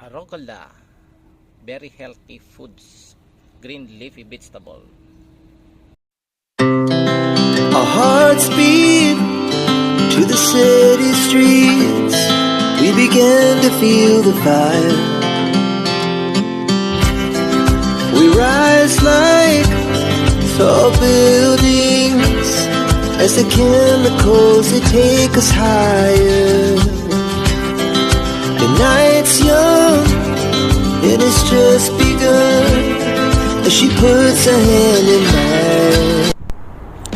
Arugula, very healthy foods, green leafy vegetable. Our hearts beat to the city streets. We began to feel the fire. We rise like tall buildings as the chemicals they take us higher. The night's young and it's just begun as she puts her hand in mine.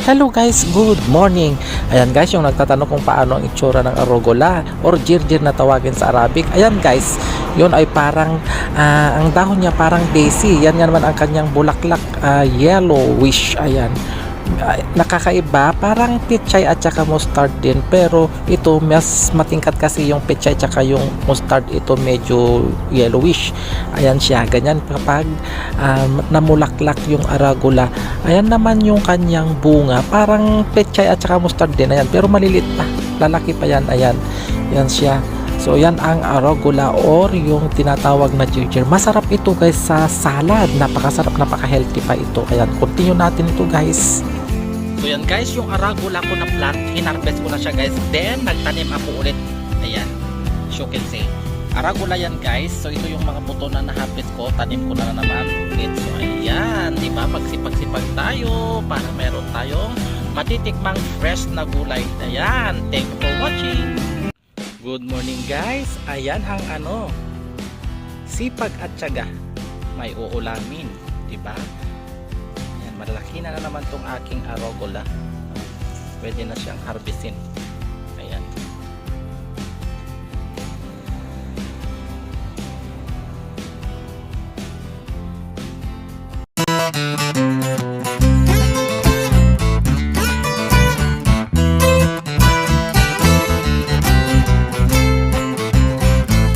Hello guys, good morning. Ayan guys, yung nagtatanong kung paano ang itsura ng arugula or jirjir na tawagin sa Arabic. Ayan guys, yun ay parang ang dahon niya parang daisy. Yan naman ang kanyang bulaklak, yellowish. Ayan. Nakakaiba, parang pechay at saka mustard din, pero ito mas matingkad kasi yung pechay at saka yung mustard, ito medyo yellowish. Ayan siya, ganyan kapag namulaklak yung arugula. Ayan naman yung kanyang bunga, parang pechay at saka mustard din, ayan, pero maliliit pa, lalaki pa yan. Ayan, yan siya. So yan ang arugula or yung tinatawag na ginger. Masarap ito guys sa salad, napakasarap, napaka-healthy pa ito. Ayan, continue natin ito guys. So yan guys, yung arugula ko na plant, hinarvest ko na siya guys. Then nagtanim ako ulit. Ayan, as you can see, arugula yan guys. So ito yung mga buto na na-harvest ko, tanim ko na naman ulit. So ayan, di ba, magsipag-sipag tayo para meron tayong matitikmang fresh na gulay. Ayan, thank you for watching. Good morning guys. Ayan ang sipag at tiyaga, may uulamin, di ba? Ayan, malaki na naman tong aking arugula. Pwede na siyang harvestin.